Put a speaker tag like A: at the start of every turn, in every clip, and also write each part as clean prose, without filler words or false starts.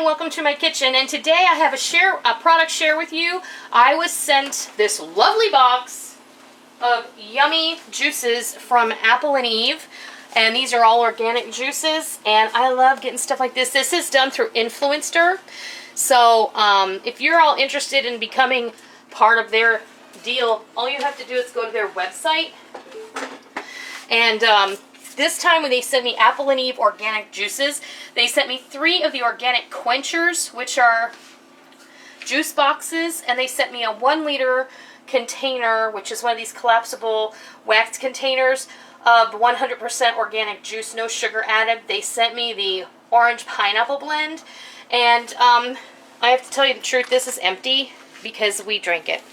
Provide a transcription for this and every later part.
A: welcome to my kitchen, and today I have a product share with you. I was sent this lovely box of yummy juices from Apple and Eve, and these are all organic juices, and I love getting stuff like this. This is done through Influencer, so if you're all interested in becoming part of their deal, all you have to do is go to their website, and this time when they sent me Apple and Eve organic juices, they sent me 3 of the organic Quenchers, which are juice boxes, and they sent me a 1-liter container, which is one of these collapsible wax containers of 100% organic juice, no sugar added. They sent me the orange pineapple blend, and I have to tell you the truth, this is empty because we drank it.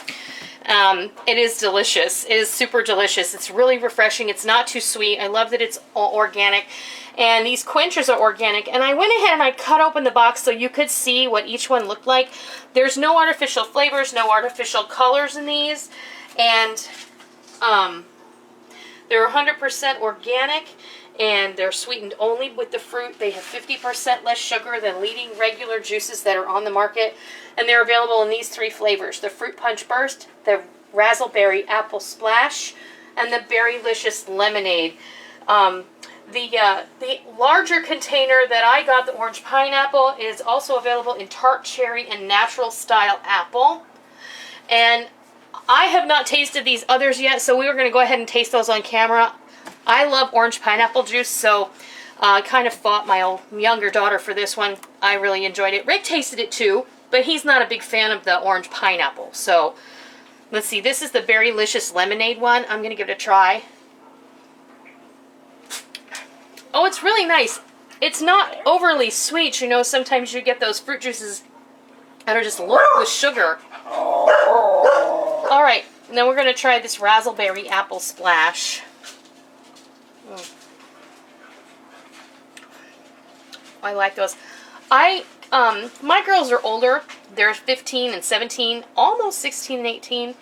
A: It is delicious. It is super delicious. It's really refreshing. It's not too sweet. I love that it's all organic. And these Quenchers are organic. And I went ahead and I cut open the box so you could see what each one looked like. There's no artificial flavors, no artificial colors in these. And they're 100% organic. And they're sweetened only with the fruit. They have 50% less sugar than leading regular juices that are on the market. And they're available in these 3 flavors: the Fruit Punch Burst, the Razzleberry Apple Splash, and the Berry Licious Lemonade. The larger container that I got, the orange pineapple, is also available in tart cherry and natural style apple. And I have not tasted these others yet, so we were going to go ahead and taste those on camera. I love orange pineapple juice, so I kind of fought my younger daughter for this one. I really enjoyed it. Rick tasted it too, but he's not a big fan of the orange pineapple. So let's see, this is the Berry Licious Lemonade one. I'm going to give it a try. Oh, it's really nice. It's not overly sweet. You know, sometimes you get those fruit juices that are just loaded with sugar. Alright, now we're going to try this Razzleberry Apple Splash. I like those. My girls are older. They're 15 and 17, almost 16 and 18.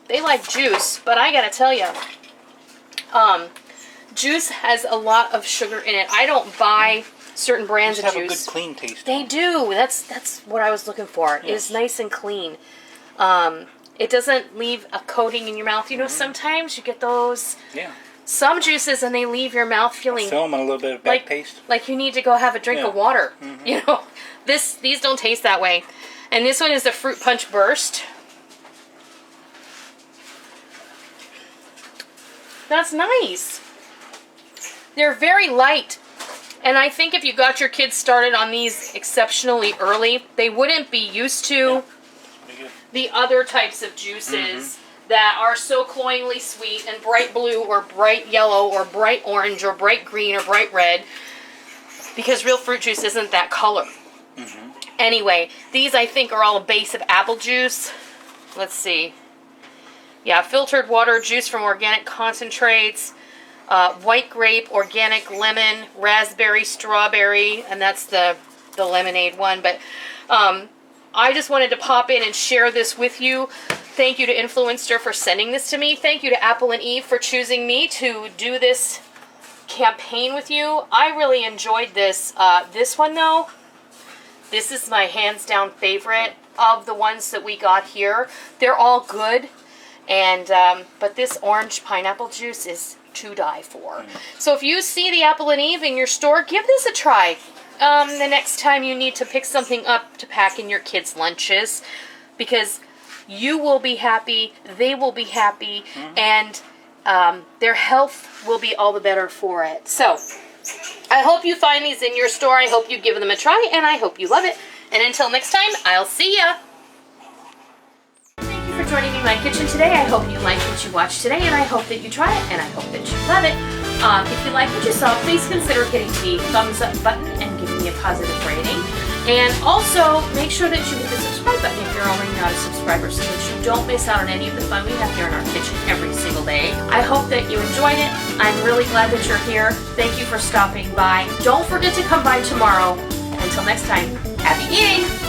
A: They like juice, but I gotta tell you, juice has a lot of sugar in it. I don't buy certain brands of juice.
B: Have a good clean taste.
A: They do. That's what I was looking for. Yes. It's nice and clean. It doesn't leave a coating in your mouth. You know, sometimes you get those. Yeah. Some juices and they leave your mouth feeling
B: film and a little bit of back taste.
A: Like you need to go have a drink of water. You know, these don't taste that way. And this one is the Fruit Punch Burst. That's nice. They're very light. And I think if you got your kids started on these exceptionally early, they wouldn't be used to the other types of juices that are so cloyingly sweet and bright blue or bright yellow or bright orange or bright green or bright red, because real fruit juice isn't that color. Anyway, these I think are all a base of apple juice. Let's see. Yeah, filtered water, juice from organic concentrates, white grape, organic lemon, raspberry, strawberry, and that's the lemonade one. But I just wanted to pop in and share this with you. Thank you to Influencer for sending this to me. Thank you to Apple and Eve for choosing me to do this campaign with you. I really enjoyed this. This one, though, this is my hands down favorite of the ones that we got here. They're all good, and but this orange pineapple juice is to die for. So if you see the Apple and Eve in your store, give this a try. The next time you need to pick something up to pack in your kids' lunches, because you will be happy, they will be happy, and their health will be all the better for it. So, I hope you find these in your store. I hope you give them a try, and I hope you love it. And until next time, I'll see ya! Thank you for joining me in my kitchen today. I hope you liked what you watched today, and I hope that you try it, and I hope that you love it. If you like what you saw, please consider hitting the thumbs up button and giving me a positive rating. And also, make sure that you hit the subscribe button if you're already not a subscriber, so that you don't miss out on any of the fun we have here in our kitchen every single day. I hope that you enjoyed it. I'm really glad that you're here. Thank you for stopping by. Don't forget to come by tomorrow. Until next time, happy eating!